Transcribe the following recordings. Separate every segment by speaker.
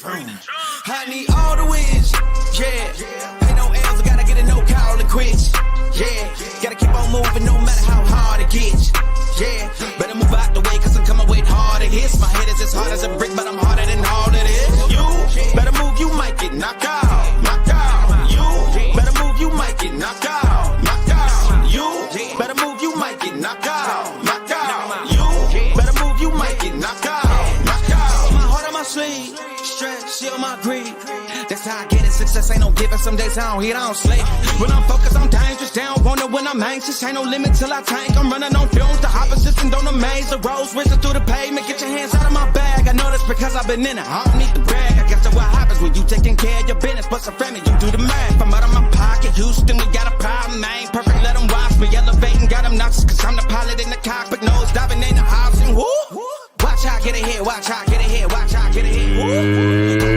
Speaker 1: I need all the wins, yeah. Ain't no L's, I gotta get a no call and quits, yeah. Gotta keep on moving no matter how hard it gets, yeah. Better move out the way, cause I'm coming with harder hits. My head is as hard as a brick, but I'm harder than all it is. You better move, you might get knocked out, knocked out. You better move, you might get knocked out, knocked out. You better move, you might get knocked out, knocked out. You better move, you might get knocked out, knocked out. My heart on my sleeve. Shield my greed. That's how I get it. Success ain't no giving. Some days I don't eat, I don't sleep. When I'm focused, I'm dangerous. They don't want it when I'm anxious. Ain't no limit till I tank. I'm running on fumes. The opposition don't amaze. The roads racing through the pavement. Get your hands out of my bag. I know that's because I've been in it. I don't need the brag. I guess that's what happens when you taking care of your business. But some family, you do the math. I'm out of my pocket. Houston, we got a problem, man. Perfect, let them watch me elevating. Got them nuts, cause I'm the pilot in the cockpit. Nose diving in the option. Woo! Watch how I get ahead. Watch how I get ahead. Watch how I get ahead. Woo!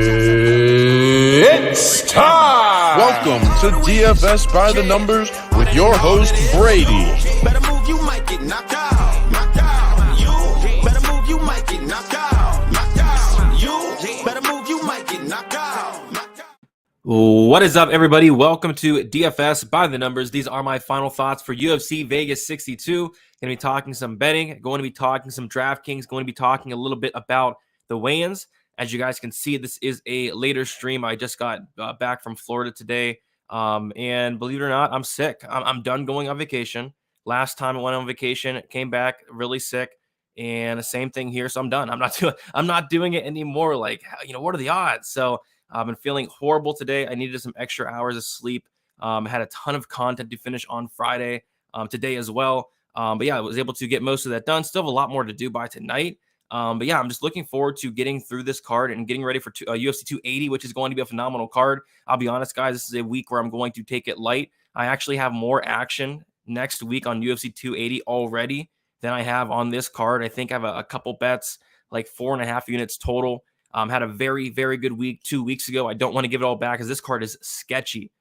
Speaker 2: It's time! Welcome to DFS by the Numbers with your host, Brady.
Speaker 1: Better move, you might get knocked out. Knocked out. You better move, you might get knocked out. Knocked out. You better move, you might get knocked out. Knocked out.
Speaker 3: What is up, everybody? Welcome to DFS by the Numbers. These are my final thoughts for UFC Vegas 62. Going to be talking some betting, going to be talking some Draftkings, going to be talking a little bit about the weigh-ins. As you guys can see, this is a later stream. I just got back from Florida today, and believe it or not, I'm sick. I'm done going on vacation. Last time I went on vacation, came back really sick, and the same thing here. So I'm done. I'm not doing it anymore. Like, what are the odds? So I've been feeling horrible today. I needed some extra hours of sleep. Had a ton of content to finish on Friday, today as well. But yeah, I was able to get most of that done. Still have a lot more to do by tonight. But yeah, I'm just looking forward to getting through this card and getting ready for UFC 280, which is going to be a phenomenal card. I'll be honest, guys, this is a week where I'm going to take it light. I actually have more action next week on UFC 280 already than I have on this card. I think I have a couple bets, like 4.5 units total. Had a very, very good week 2 weeks ago. I don't want to give it all back because this card is sketchy,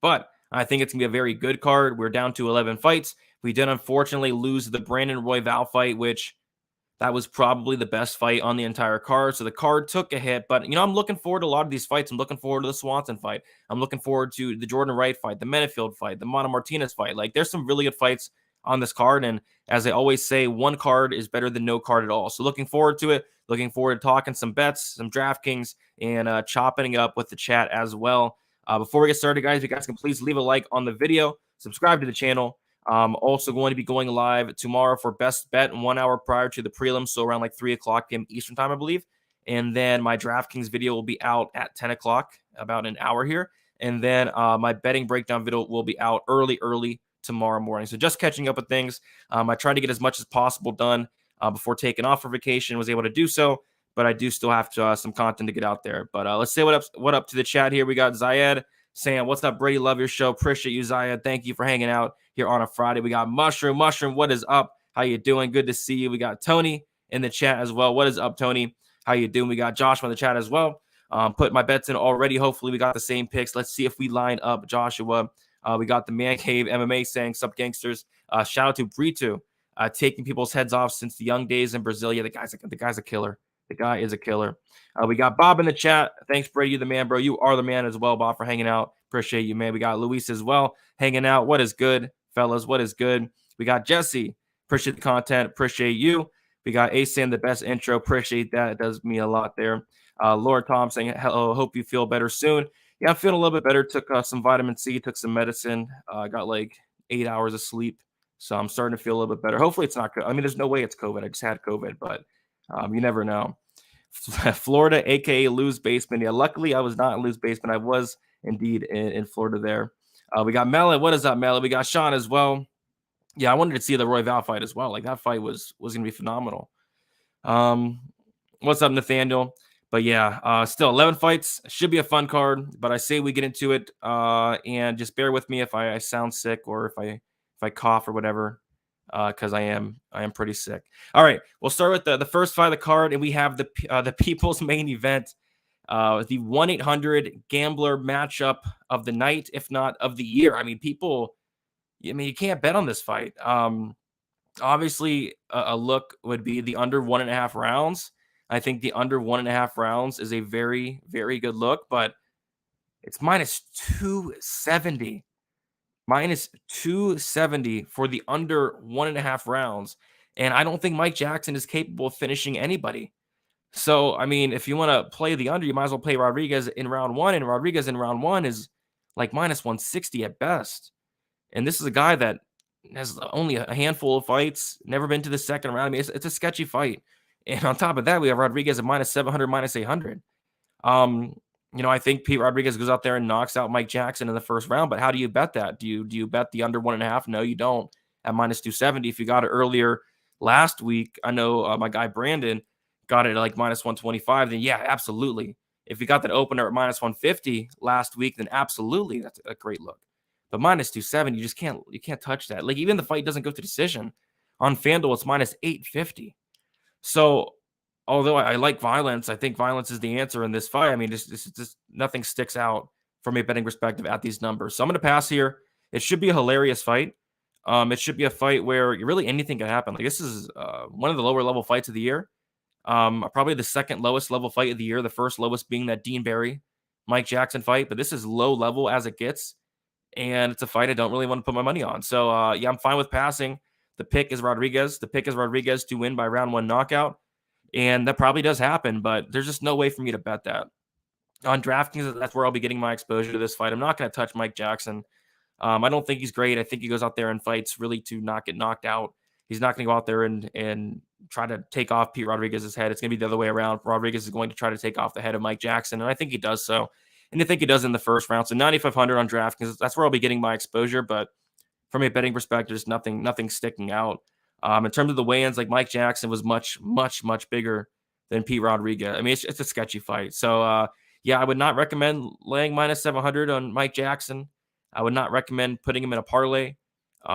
Speaker 3: but I think it's going to be a very good card. We're down to 11 fights. We did unfortunately lose the Brandon Royval fight, which that was probably the best fight on the entire card. So the card took a hit, but I'm looking forward to a lot of these fights. I'm looking forward to the Swanson fight. I'm looking forward to the Jordan Wright fight, the Menifield fight, the Martinez fight. Like, there's some really good fights on this card. And as I always say, one card is better than no card at all. So looking forward to it. Looking forward to talking some bets, some Draftkings, and chopping it up with the chat as well. Before we get started, guys, you guys can please leave a like on the video, subscribe to the channel. Also going to be going live tomorrow for best bet 1 hour prior to the prelims, so around like 3 o'clock p.m. Eastern time, I believe. And then my Draftkings video will be out at 10 o'clock, about an hour here. And then my betting breakdown video will be out early tomorrow morning. So just catching up with things. I tried to get as much as possible done before taking off for vacation, was able to do so, but I do still have to, some content to get out there. But let's say what up to the chat here. We got Zayed saying, what's up, Brady? Love your show. Appreciate you, Zayed. Thank you for hanging out here on a Friday. We got Mushroom. What is up? How you doing? Good to see you. We got Tony in the chat as well. What is up, Tony? How you doing? We got Joshua in the chat as well. Put my bets in already. Hopefully we got the same picks. Let's see if we line up, Joshua. We got the Man Cave MMA saying, sup, gangsters. Shout out to Brito, taking people's heads off since the young days in Brasilia. The guy's a killer. The guy is a killer. We got Bob in the chat. Thanks, Brady. You the man, bro. You are the man as well, Bob, for hanging out. Appreciate you, man. We got Luis as well hanging out. What is good, fellas? What is good? We got Jesse. Appreciate the content. Appreciate you. We got Asen, the best intro. Appreciate that. It does me a lot there. Laura Tom saying, hello, hope you feel better soon. Yeah, I'm feeling a little bit better. Took some vitamin C, took some medicine. Got like 8 hours of sleep. So I'm starting to feel a little bit better. Hopefully it's not, I mean, there's no way it's COVID. I just had COVID, but you never know. Florida, aka Lou's basement. Yeah, luckily I was not in Lou's basement. I was indeed in Florida there. We got Melon. What is up, Melon? We got Sean as well. Yeah, I wanted to see the Royval fight as well. Like, that fight was gonna be phenomenal. What's up, Nathaniel? But yeah, still 11 fights. Should be a fun card. But I say we get into it, and just bear with me if I sound sick or if I cough or whatever. Because I am pretty sick. All right, we'll start with the first fight of the card, and we have the people's main event, the 1-800 gambler matchup of the night, if not of the year. I mean, you can't bet on this fight. Obviously, a look would be the under 1.5 rounds. I think the under 1.5 rounds is a very, very good look, but it's minus 270. Minus 270 for the under 1.5 rounds. And I don't think Mike Jackson is capable of finishing anybody. So, I mean, if you want to play the under, you might as well play Rodriguez in round one. And Rodriguez in round one is like minus 160 at best. And this is a guy that has only a handful of fights, never been to the second round. I mean, it's a sketchy fight. And on top of that, we have Rodriguez at minus 700, minus 800. I think Pete Rodriguez goes out there and knocks out Mike Jackson in the first round. But how do you bet that? Do you bet the under 1.5? No, you don't. At minus 270. If you got it earlier last week, I know my guy Brandon got it at like minus 125. Then yeah, absolutely. If you got that opener at minus 150 last week, then absolutely, that's a great look. But minus 270, you can't touch that. Like even the fight doesn't go to decision. On FanDuel, it's minus 850. So although I like violence, I think violence is the answer in this fight. I mean, just nothing sticks out from a betting perspective at these numbers. So I'm going to pass here. It should be a hilarious fight. It should be a fight where really anything can happen. Like this is one of the lower level fights of the year. Probably the second lowest level fight of the year. The first lowest being that Dean Barry, Mike Jackson fight. But this is low level as it gets. And it's a fight I don't really want to put my money on. So, I'm fine with passing. The pick is Rodriguez. The pick is Rodriguez to win by round one knockout. And that probably does happen, but there's just no way for me to bet that. On DraftKings, that's where I'll be getting my exposure to this fight. I'm not going to touch Mike Jackson. I don't think he's great. I think he goes out there and fights really to not get knocked out. He's not going to go out there and try to take off Pete Rodriguez's head. It's going to be the other way around. Rodriguez is going to try to take off the head of Mike Jackson, and I think he does so. And I think he does in the first round. So 9,500 on DraftKings, that's where I'll be getting my exposure. But from a betting perspective, there's nothing sticking out. In terms of the weigh-ins, like Mike Jackson was much, much, much bigger than Pete Rodriguez. I mean, it's a sketchy fight. So, I would not recommend laying minus 700 on Mike Jackson. I would not recommend putting him in a parlay.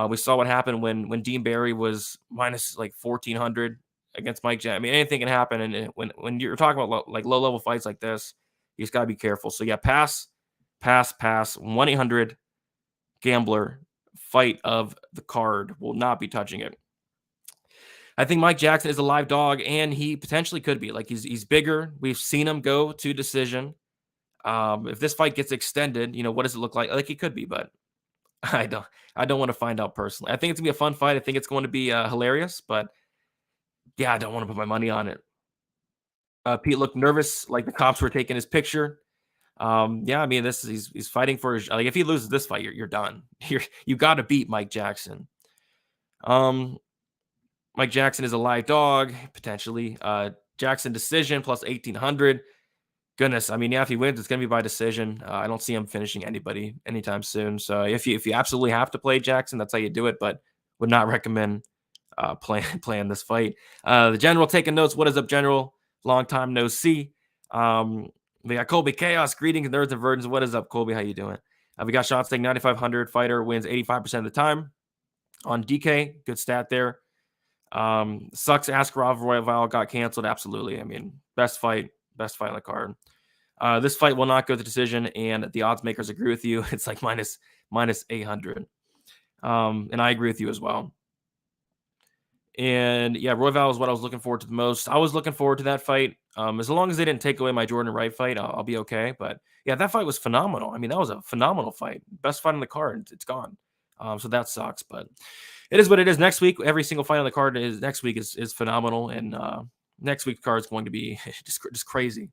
Speaker 3: We saw what happened when Dean Barry was minus like 1,400 against Mike Jackson. I mean, anything can happen. And when you're talking about low-level fights like this, you just got to be careful. So, yeah, pass. 1-800-GAMBLER, fight of the card. Will not be touching it. I think Mike Jackson is a live dog, and he potentially could be. Like he's bigger. We've seen him go to decision. If this fight gets extended, what does it look like? Like he could be, but I don't want to find out personally. I think it's gonna be a fun fight. I think it's going to be hilarious, but yeah, I don't want to put my money on it. Pete looked nervous, like the cops were taking his picture. I mean, he's fighting for his. Like if he loses this fight, you're done. You got to beat Mike Jackson. Mike Jackson is a live dog, potentially. Jackson decision plus 1,800. Goodness, I mean, yeah, if he wins, it's going to be by decision. I don't see him finishing anybody anytime soon. So if you absolutely have to play Jackson, that's how you do it, but would not recommend playing this fight. The General taking notes. What is up, General? Long time no see. We got Colby Chaos. Greetings, nerds and virgins. What is up, Colby? How you doing? We got Sean Sting, 9,500. Fighter wins 85% of the time. On DK, good stat there. Sucks Askarov Royval got canceled. Absolutely. I mean, best fight on the card. This fight will not go to decision, and the odds makers agree with you. It's like minus 800. And I agree with you as well. And yeah, Royval is what I was looking forward to the most. I was looking forward to that fight. As long as they didn't take away my Jordan Wright fight, I'll be okay. But yeah, that fight was phenomenal. I mean, that was a phenomenal fight. Best fight on the card. It's gone. So that sucks, but it is what it is. Next week, every single fight on the card is phenomenal, and next week's card is going to be just crazy.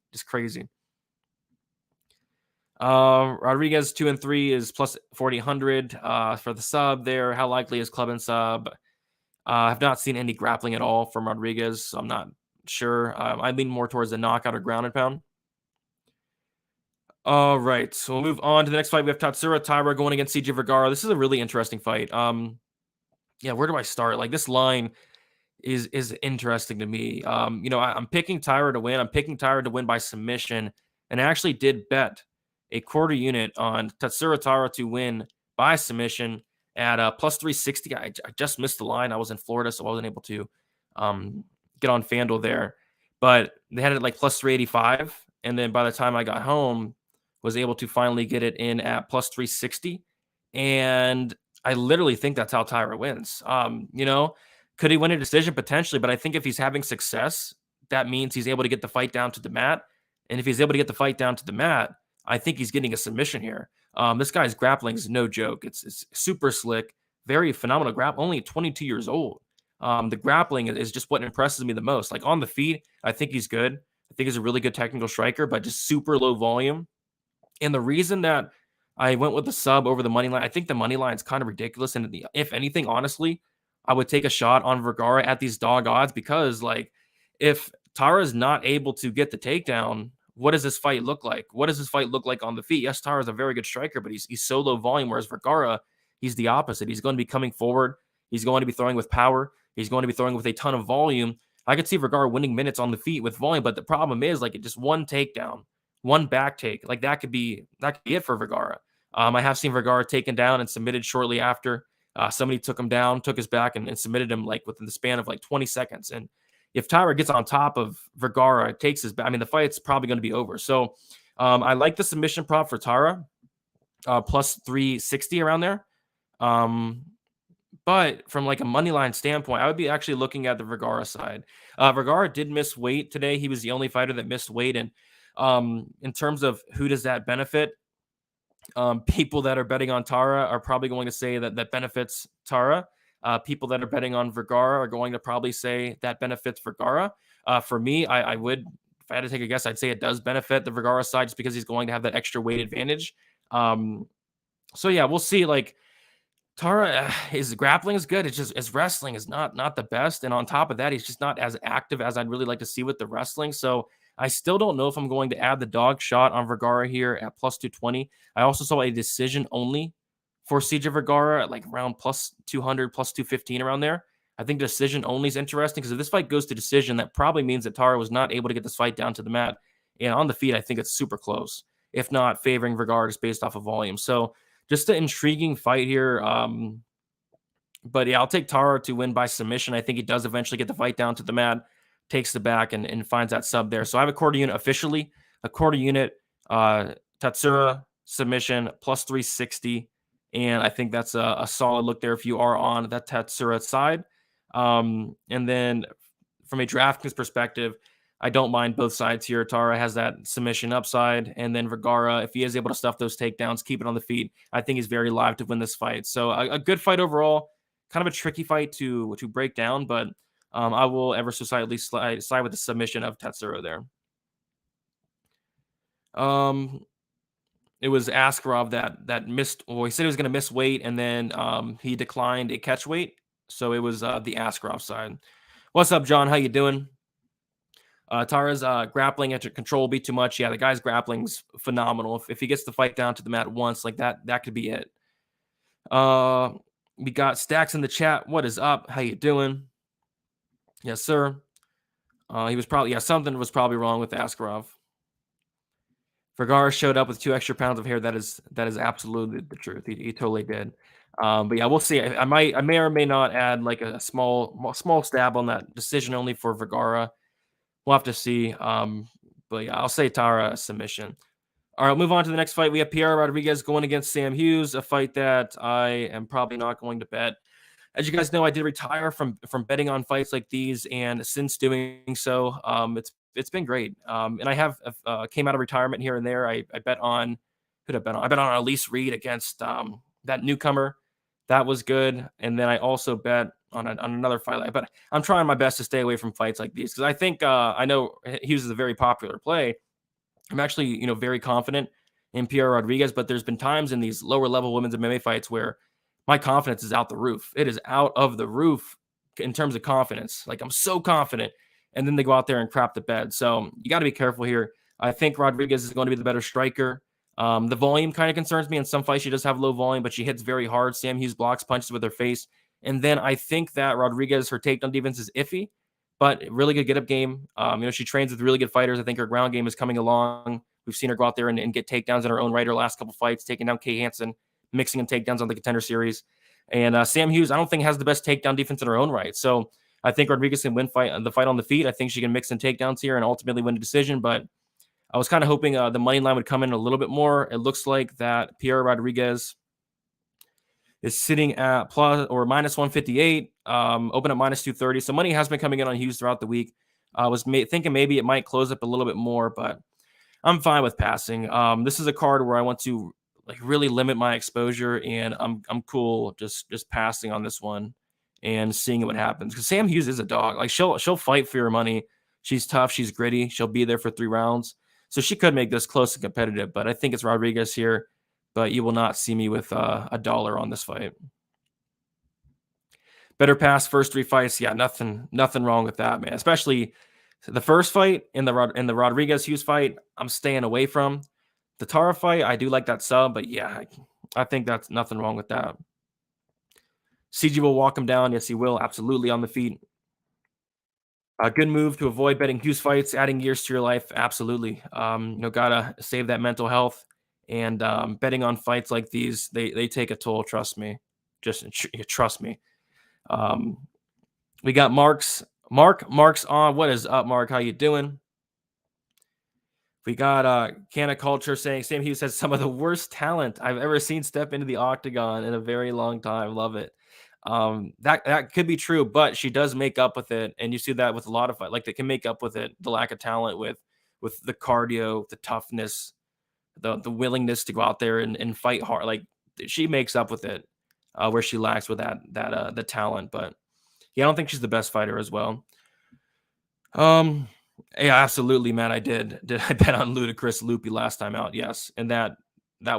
Speaker 3: Rodriguez 2-3 is plus 4,800 for the sub there. How likely is club and sub? I've not seen any grappling at all from Rodriguez, so I'm not sure. I lean more towards the knockout or ground and pound. All right, so we'll move on to the next fight. We have Taira going against CJ Vergara. This is a really interesting fight. Where do I start? Like this line is interesting to me. I'm picking Taira to win. I'm picking Taira to win by submission, and I actually did bet a quarter unit on Taira to win by submission at plus 360. I just missed the line. I was in Florida, so I wasn't able to get on FanDuel there. But they had it like plus 385, and then by the time I got home, was able to finally get it in at plus 360. And I literally think that's how Taira wins. Could he win a decision? Potentially, but I think if he's having success, that means he's able to get the fight down to the mat. And if he's able to get the fight down to the mat, I think he's getting a submission here. This guy's grappling is no joke. It's super slick, very phenomenal grapple, only 22 years old. The grappling is just what impresses me the most. Like on the feet, I think he's good. I think he's a really good technical striker, but just super low volume. And the reason that I went with the sub over the money line, I think the money line is kind of ridiculous. And if anything, honestly, I would take a shot on Vergara at these dog odds because, like, if Taira is not able to get the takedown, what does this fight look like? What does this fight look like on the feet? Yes, Taira is a very good striker, but he's so low volume, whereas Vergara, he's the opposite. He's going to be coming forward. He's going to be throwing with power. He's going to be throwing with a ton of volume. I could see Vergara winning minutes on the feet with volume, but the problem is, like, just one takedown, one back take, like that could be it for Vergara. I have seen Vergara taken down and submitted shortly after. Somebody took him down, took his back, and submitted him like within the span of like 20 seconds. And if Taira gets on top of Vergara, takes his back, I mean, the fight's probably going to be over. So I like the submission prop for Taira, plus 360 around there. But from like a money line standpoint, I would be actually looking at the Vergara side. Vergara did miss weight today. He was the only fighter that missed weight. And in terms of who does that benefit, people that are betting on Taira are probably going to say that benefits Taira. People that are betting on Vergara are going to probably say that benefits Vergara. For me, I would, if I had to take a guess, I'd say it does benefit the Vergara side just because he's going to have that extra weight advantage. So yeah, we'll see. Like Taira, his grappling is good. It's just his wrestling is not the best, and on top of that, he's just not as active as I'd really like to see with the wrestling. So I still don't know if I'm going to add the dog shot on Vergara here at plus 220. I also saw a decision only for CJ Vergara at like around plus 200, plus 215 around there. I think decision only is interesting because if this fight goes to decision, that probably means that Taira was not able to get this fight down to the mat. And on the feet, I think it's super close, if not favoring Vergara just based off of volume. So just an intriguing fight here. But yeah, I'll take Taira to win by submission. I think he does eventually get the fight down to the mat, takes the back and finds that sub there. So I have a quarter unit officially, a quarter unit Tatsura submission plus 360. And I think that's a solid look there if you are on that Tatsura side. And then from a DraftKings perspective, I don't mind both sides here. Taira has that submission upside. And then Vergara, if he is able to stuff those takedowns, keep it on the feet, I think he's very live to win this fight. So a good fight overall. Kind of a tricky fight to break down, but I will ever so slightly side with the submission of Tatsuro there. It was Askarov that missed, or he said he was going to miss weight, and then he declined a catch weight. So it was the Askarov side. What's up, John? How you doing? Taira's grappling at control will be too much. Yeah, the guy's grappling's phenomenal. If he gets the fight down to the mat once, like that could be it. We got Stacks in the chat. What is up? How you doing? Yes, sir. He was probably, something was probably wrong with Askarov. Vergara showed up with 2 extra pounds of hair. That is absolutely the truth. He totally did. But yeah, we'll see. I may or may not add like a small stab on that decision only for Vergara. We'll have to see. But yeah, I'll say Taira submission. All right, we'll move on to the next fight. We have Pierre Rodriguez going against Sam Hughes, a fight that I am probably not going to bet. As you guys know, I did retire from betting on fights like these, and since doing so, it's been great. And I have came out of retirement here and there. I bet on who did I bet on? I bet on Elise Reed against that newcomer. That was good. And then I also bet on another fight. But I'm trying my best to stay away from fights like these because I think I know Hughes is a very popular play. I'm actually, very confident in Pierre Rodriguez, but there's been times in these lower level women's MMA fights where my confidence is out the roof. It is out of the roof in terms of confidence. Like I'm so confident, and then they go out there and crap the bed. So you got to be careful here. I think Rodriguez is going to be the better striker. The volume kind of concerns me. In some fights, she does have low volume, but she hits very hard. Sam Hughes blocks punches with her face. And then I think that Rodriguez, her takedown defense is iffy, but really good get-up game. She trains with really good fighters. I think her ground game is coming along. We've seen her go out there and get takedowns in her own right her last couple fights, taking down Kay Hansen, mixing in takedowns on the Contender Series. And Sam Hughes, I don't think has the best takedown defense in her own right. So I think Rodriguez can win the fight on the feet. I think she can mix in takedowns here and ultimately win a decision. But I was kind of hoping the money line would come in a little bit more. It looks like that Pierre Rodriguez is sitting at plus or minus 158, open at minus 230. So money has been coming in on Hughes throughout the week. I was thinking maybe it might close up a little bit more, but I'm fine with passing. This is a card where I want to like really limit my exposure, and I'm cool just passing on this one and seeing what happens. Because Sam Hughes is a dog. Like she'll fight for your money. She's tough. She's gritty. She'll be there for 3 rounds. So she could make this close and competitive. But I think it's Rodriguez here. But you will not see me with a dollar on this fight. Better pass first 3 fights. Yeah, nothing wrong with that, man. Especially the first fight in the Rodriguez Hughes fight, I'm staying away from. The Taira fight, I do like that sub, but yeah, I think that's nothing wrong with that. CG will walk him down. Yes, he will. Absolutely on the feet. A good move to avoid betting Hughes fights, adding years to your life. Absolutely. Gotta save that mental health. And betting on fights like these, they take a toll. Trust me. Just trust me. We got Mark's on. What is up, Mark? How you doing? We got Canna Culture saying Sam Hughes has some of the worst talent I've ever seen step into the octagon in a very long time. Love it. That could be true, but she does make up with it, and you see that with a lot of fight. Like they can make up with it, the lack of talent with the cardio, the toughness, the willingness to go out there and fight hard. Like she makes up with it, where she lacks with the talent. But yeah, I don't think she's the best fighter as well. Yeah, absolutely, man. I did. I bet on Ludacris Loopy last time out? Yes, and that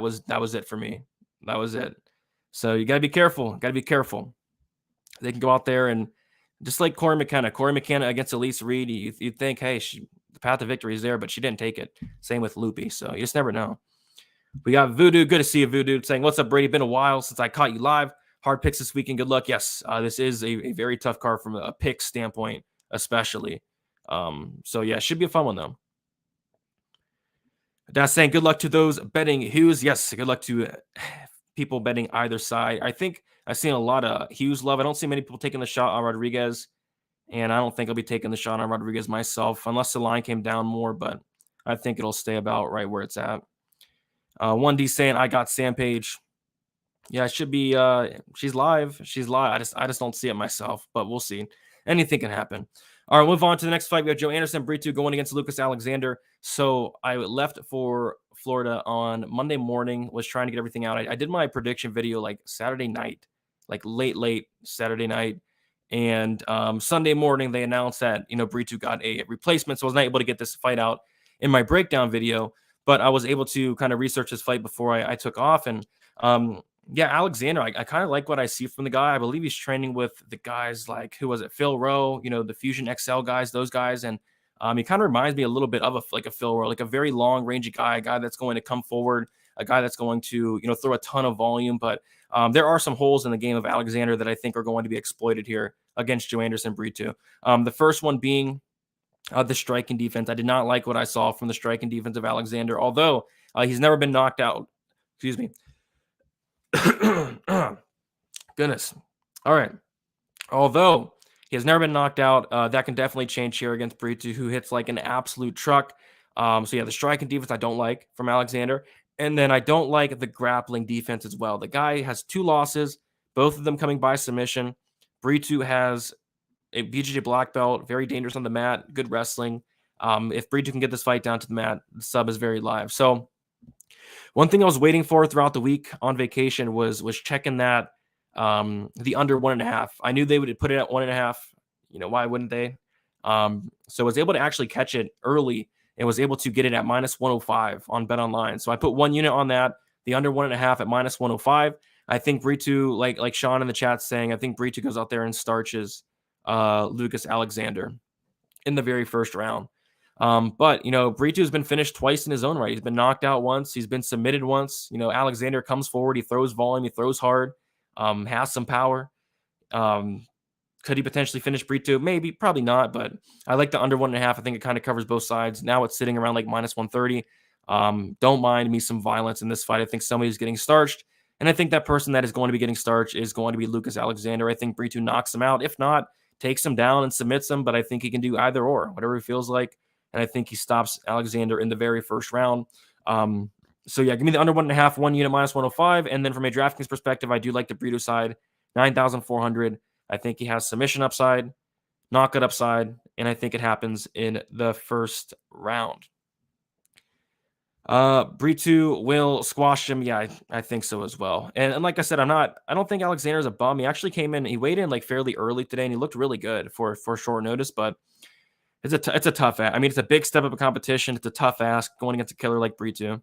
Speaker 3: was it for me. That was it. So you gotta be careful. Gotta be careful. They can go out there and just like Corey McKenna against Elise Reed. You'd think, hey, the path to victory is there, but she didn't take it. Same with Loopy. So you just never know. We got Voodoo. Good to see you, Voodoo. Saying, what's up, Brady? Been a while since I caught you live. Hard picks this weekend. Good luck. Yes, this is a very tough card from a pick standpoint, especially. So yeah, should be a fun one though. That's saying good luck to those betting Hughes. Yes, good luck to people betting either side. I think I've seen a lot of Hughes love. I don't see many people taking the shot on Rodriguez, and I don't think I'll be taking the shot on Rodriguez myself unless the line came down more, but I think it'll stay about right where it's at. 1D saying I got Sam Page. Yeah, it should be she's live. She's live. I just don't see it myself, but we'll see. Anything can happen. All right, move on to the next fight. We have Joe Anderson, Brito going against Lucas Alexander. So I left for Florida on Monday morning, was trying to get everything out. I did my prediction video like Saturday night, like late Saturday night. And Sunday morning, they announced that, Brito got a replacement. So I was not able to get this fight out in my breakdown video, but I was able to kind of research this fight before I took off. And yeah, Alexander, I kind of like what I see from the guy. I believe he's training with the guys like, who was it? Phil Rowe, the Fusion XL guys, those guys. And he kind of reminds me a little bit of a Phil Rowe, like a very long range guy, a guy that's going to come forward, a guy that's going to, throw a ton of volume. But there are some holes in the game of Alexander that I think are going to be exploited here against Joe Anderson Brito. The first one being the striking defense. I did not like what I saw from the striking defense of Alexander, although he's never been knocked out. Excuse me. Goodness. All right. Although he has never been knocked out, that can definitely change here against Brito, who hits like an absolute truck. So yeah, the striking defense I don't like from Alexander. And then I don't like the grappling defense as well. The guy has 2 losses, both of them coming by submission. Brito has a BJJ black belt, very dangerous on the mat, good wrestling. If Brito can get this fight down to the mat, the sub is very live. So one thing I was waiting for throughout the week on vacation was checking that the under 1.5. I knew they would put it at 1.5. Why wouldn't they? So I was able to actually catch it early and was able to get it at -105 on Bet Online. So I put 1 unit on that, the under 1.5 at -105. I think Brito, like Sean in the chat saying, I think Brito goes out there and starches Lucas Alexander in the very first round. But Brito's been finished twice in his own right. He's been knocked out once. He's been submitted once. Alexander comes forward. He throws volume. He throws hard. Has some power. Could he potentially finish Brito? Maybe, probably not. But I like the under 1.5. I think it kind of covers both sides. Now it's sitting around like -130. Don't mind me some violence in this fight. I think somebody's getting starched. And I think that person that is going to be getting starched is going to be Lucas Alexander. I think Brito knocks him out. If not, takes him down and submits him. But I think he can do either or, whatever he feels like. And I think he stops Alexander in the very first round. So yeah, give me the under 1.5, 1 unit -105. And then from a DraftKings perspective, I do like the Brito side, 9,400. I think he has submission upside, knockout upside, and I think it happens in the first round. Brito will squash him. Yeah, I think so as well. And like I said, I don't think Alexander's a bum. He actually came in, he weighed in like fairly early today, and he looked really good for short notice, but it's a tough ask. I mean, it's a big step up in competition. It's a tough ask going against a killer like Brito.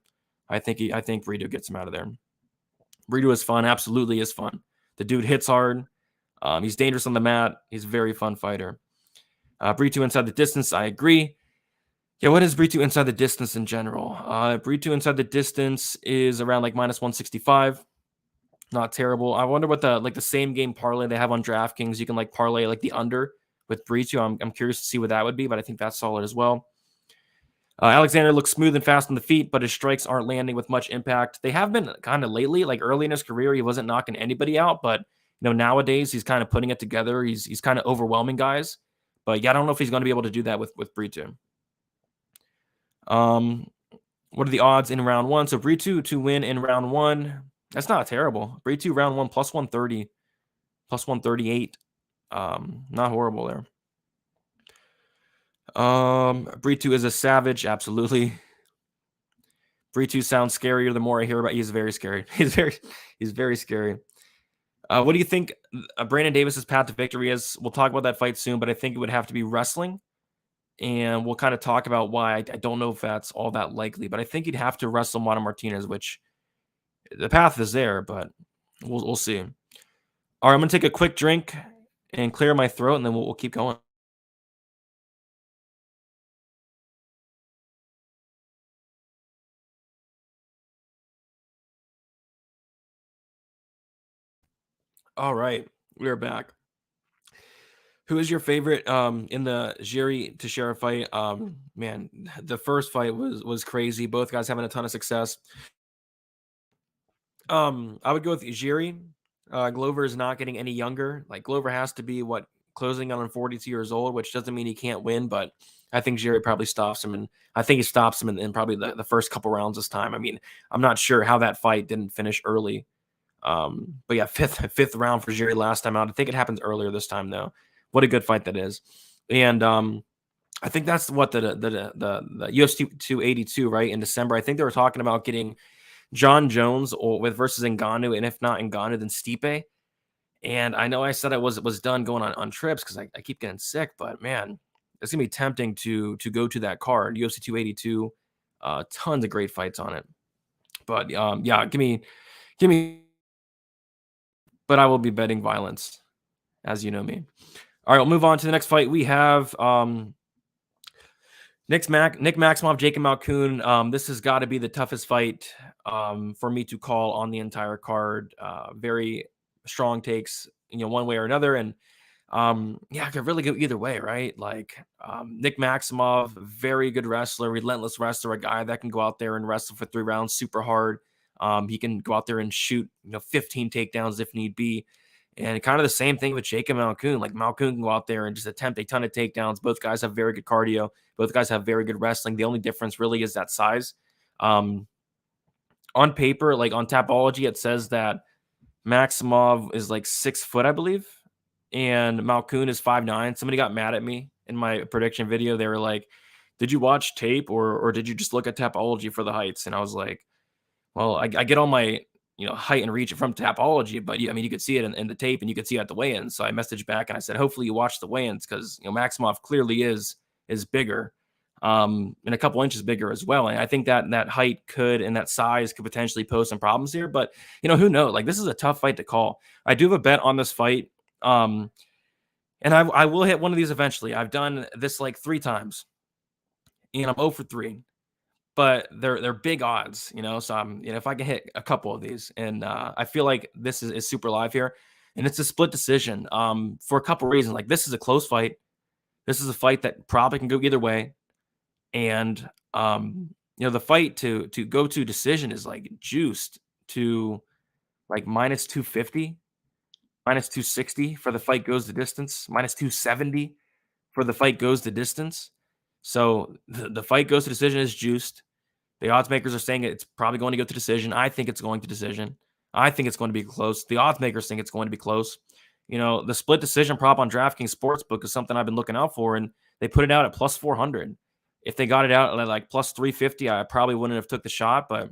Speaker 3: I think Brito gets him out of there. Brito is fun, absolutely is fun. The dude hits hard. He's dangerous on the mat. He's a very fun fighter. Brito inside the distance, I agree. Yeah, what is Brito inside the distance in general? Brito inside the distance is around like minus 165. Not terrible. I wonder what the same game parlay they have on DraftKings. You can like parlay like the under with Brito. I'm curious to see what that would be, but I think that's solid as well. Alexander looks smooth and fast on the feet, but his strikes aren't landing with much impact. They have been kind of lately, like early in his career, he wasn't knocking anybody out, but nowadays he's kind of putting it together. He's kind of overwhelming guys. But yeah, I don't know if he's going to be able to do that with Brito. What are the odds in round one? So Brito to win in round one, that's not terrible. Brito round one plus 130, plus 138. Not horrible there. Brito is a savage, absolutely. Brito sounds scarier the more I hear about. He's very scary. He's very scary. What do you think Brandon Davis's path to victory is? We'll talk about that fight soon, but I think it would have to be wrestling. And we'll kind of talk about why. I don't know if that's all that likely, but I think he'd have to wrestle Martinez, which the path is there, but we'll see. All right, I'm going to take a quick drink and clear my throat, and then we'll keep going. All right, we are back. Who is your favorite in the Jiri Teixeira fight? Man, the first fight was crazy. Both guys having a ton of success. I would go with Jiri. Glover is not getting any younger. Like Glover has to be closing on 42 years old, which doesn't mean he can't win, but I think Jiri probably stops him, and I think he stops him in probably the first couple rounds this time. I mean, I'm not sure how that fight didn't finish early. But yeah, fifth round for Jiri last time out. I think it happens earlier this time though. What a good fight that is. And I think that's what the UFC 282, right? In December. I think they were talking about getting John Jones versus Ngannou, and if not Ngannou, then Stipe. And I know I said I was done going on trips because I keep getting sick, but man, it's gonna be tempting to go to that card. UFC 282, tons of great fights on it. But yeah, give me. But I will be betting violence, as you know me. All right, we'll move on to the next fight. We have Nick Maximov, Jacob Malcool. This has got to be the toughest fight for me to call on the entire card. Very strong takes, one way or another. And yeah, I could really go either way, right? Like Nick Maximov, very good wrestler, relentless wrestler, a guy that can go out there and wrestle for 3 rounds super hard. He can go out there and shoot, 15 takedowns if need be. And kind of the same thing with Jacob Malcool. Like Malcool can go out there and just attempt a ton of takedowns. Both guys have very good cardio. Both guys have very good wrestling. The only difference really is that size. On paper, like on Tapology, it says that Maximov is like 6 foot, I believe. And Malcool is 5'9". Somebody got mad at me in my prediction video. They were like, did you watch tape or did you just look at Tapology for the heights? And I was like, well, I get all my height and reach from Tapology, but I mean, you could see it in the tape and you could see it at the weigh-ins. So I messaged back and I said, hopefully you watch the weigh-ins because Maximov clearly is bigger, and a couple inches bigger as well. And I think that height and that size could potentially pose some problems here. But who knows? Like this is a tough fight to call. I do have a bet on this fight, and I will hit one of these eventually. I've done this like 3 times, and I'm 0 for 3. But they're big odds, so I'm, if I can hit a couple of these, and I feel like this is super live here, and it's a split decision for a couple reasons. Like this is a close fight. This is a fight that probably can go either way. And the fight to go to decision is like juiced to like minus 250, minus 260 for the fight goes the distance, minus 270 for the fight goes the distance. So the fight goes to decision is juiced. The odds makers are saying it's probably going to go to decision. I think it's going to decision. I think it's going to be close. The odds makers think it's going to be close. The split decision prop on DraftKings Sportsbook is something I've been looking out for, and They put it out at plus 400. If they got it out at like plus 350, I probably wouldn't have took the shot, but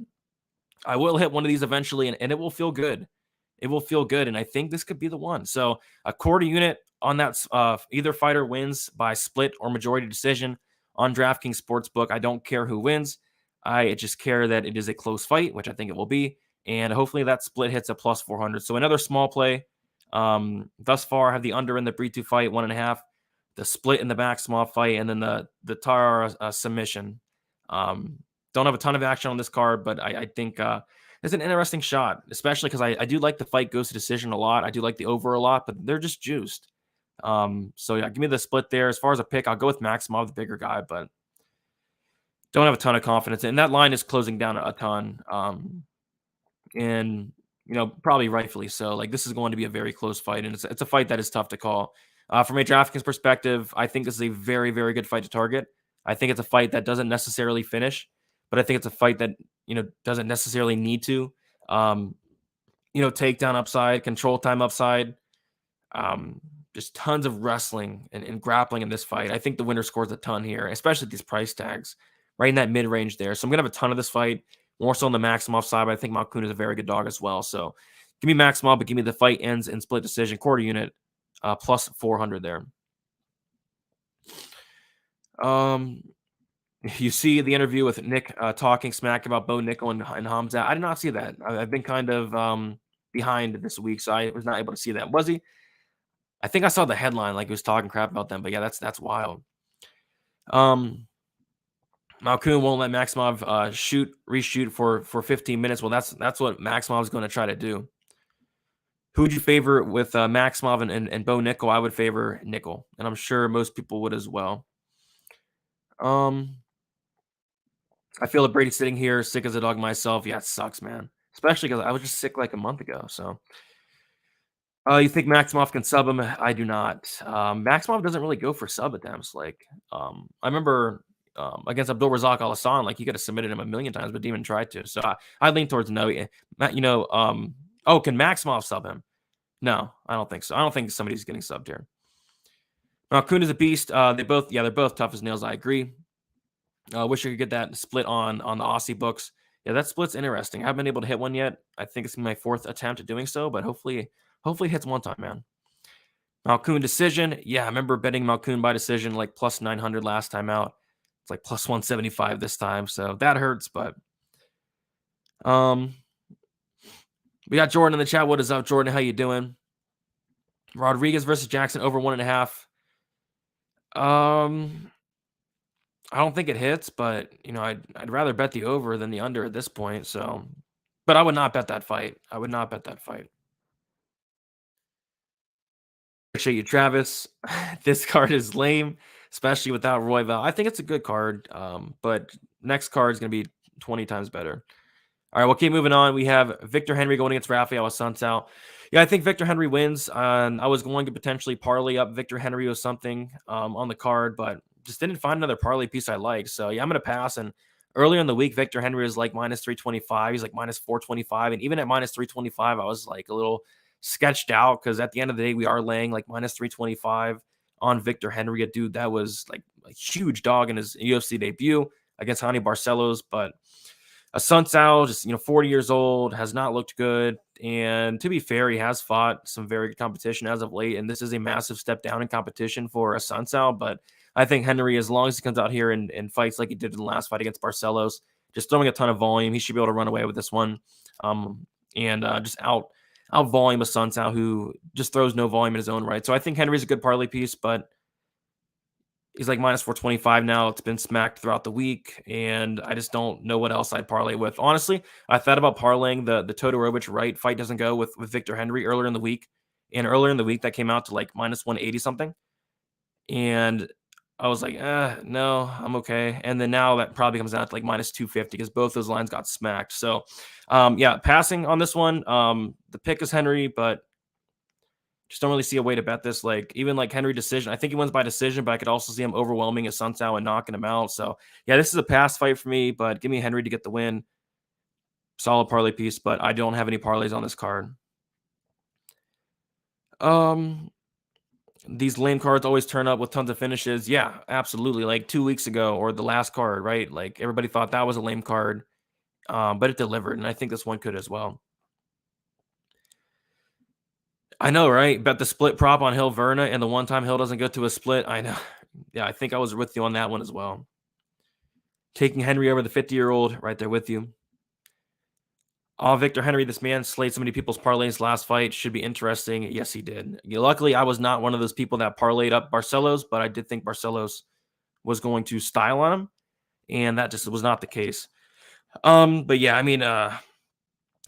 Speaker 3: I will hit one of these eventually, and it will feel good. It will feel good, and I think this could be the one. So a quarter unit on that, either fighter wins by split or majority decision on DraftKings Sportsbook. I don't care who wins. I just care that it is a close fight, which I think it will be, and hopefully that split hits a plus 400. So another small play. Thus far, I have the under in the Brito fight, 1.5, the split in the Maximov fight, and then the Taira submission. Don't have a ton of action on this card, but I think it's an interesting shot, especially because I do like the fight goes to decision a lot. I do like the over a lot, but they're just juiced. So yeah, give me the split there. As far as a pick, I'll go with Maximov, the bigger guy, but don't have a ton of confidence. And that line is closing down a ton. And probably rightfully so. Like, this is going to be a very close fight, and it's a fight that is tough to call. From a DraftKings perspective, I think this is a very, very good fight to target. I think it's a fight that doesn't necessarily finish, but I think it's a fight that doesn't necessarily need to. Takedown upside, control time upside, just tons of wrestling and grappling in this fight. I think the winner scores a ton here, especially at these price tags, right in that mid range there. So I'm gonna have a ton of this fight. More so on the Maximov side, but I think Malcool is a very good dog as well. So give me Maximov, but give me the fight ends in split decision, quarter unit, plus 400 there. You see the interview with Nick talking smack about Bo Nickel and Hamza. I did not see that. I've been kind of behind this week, so I was not able to see that. Was he? I think I saw the headline, like he was talking crap about them, but yeah, that's wild. Malcool won't let Maximov reshoot for 15 minutes. Well, that's what Maximov is going to try to do. Who would you favor with Maximov and Bo Nickel? I would favor Nickel, and I'm sure most people would as well. I feel that Brady's sitting here sick as a dog myself. Yeah, it sucks, man. Especially because I was just sick like a month ago. So, you think Maximov can sub him? I do not. Maximov doesn't really go for sub attempts. Like, I remember against Abdul Razak Al Hassan, like, he could have submitted him a million times, but Demon tried to. So I lean towards no. Can Maximov sub him? No, I don't think so. I don't think somebody's getting subbed here. Malcool is a beast. They're both tough as nails. I agree. Wish I could get that split on the Aussie books. Yeah, that split's interesting. I haven't been able to hit one yet. I think it's my 4th attempt at doing so, but hopefully it hits one time, man. Malcool decision. Yeah, I remember betting Malcool by decision like plus 900 last time out. It's like plus 175 this time, so that hurts. But we got Jordan in the chat. What is up, Jordan? How you doing? Rodriguez versus Jackson over 1.5. I don't think it hits, but I'd rather bet the over than the under at this point. So, but I would not bet that fight. Appreciate you, Travis. This card is lame, especially without Royval. I think it's a good card, but next card is going to be 20 times better. All right, we'll keep moving on. We have Victor Henry going against Rafael Sounsao. Yeah, I think Victor Henry wins. I was going to potentially parlay up Victor Henry or something on the card, but just didn't find another parlay piece I like. So yeah, I'm going to pass. And earlier in the week, Victor Henry was like minus 325. He's like minus 425. And even at minus 325, I was like a little sketched out because at the end of the day, we are laying like minus 325 on Victor Henry, a dude that was like a huge dog in his UFC debut against Hani Barcelos. But Sounsao, just 40 years old, has not looked good. And to be fair, he has fought some very good competition as of late. And this is a massive step down in competition for Sounsao. But I think Henry, as long as he comes out here and fights like he did in the last fight against Barcelos, just throwing a ton of volume, he should be able to run away with this one. And just out volume a Sounsao who just throws no volume in his own right. So I think Henry's a good parlay piece, but he's like minus 425 now. It's been smacked throughout the week, and I just don't know what else I'd parlay with. Honestly, I thought about parlaying the Todorovic Wright fight doesn't go with Victor Henry earlier in the week. And earlier in the week, that came out to like minus 180 something. And I was like, no, I'm okay. And then now that probably comes out to like minus 250 because both those lines got smacked. So, yeah, passing on this one. The pick is Henry, but just don't really see a way to bet this. Like, even like Henry decision, I think he wins by decision, but I could also see him overwhelming a Sounsao and knocking him out. So, yeah, this is a pass fight for me, but give me Henry to get the win. Solid parlay piece, but I don't have any parlays on this card. these lame cards always turn up with tons of finishes. Yeah, absolutely. Like 2 weeks ago or the last card, right? Like everybody thought that was a lame card, but it delivered, and I think this one could as well. I know, right? Bet the split prop on Hill Verna, and the one time Hill doesn't go to a split. I know. Yeah, I think I was with you on that one as well. Taking Henry over the 50-year-old, right there with you. Oh, Victor Henry, this man slayed so many people's parlays last fight. Should be interesting. Yes, he did. Luckily, I was not one of those people that parlayed up Barcelos, but I did think Barcelos was going to style on him, and that just was not the case. But yeah, I mean,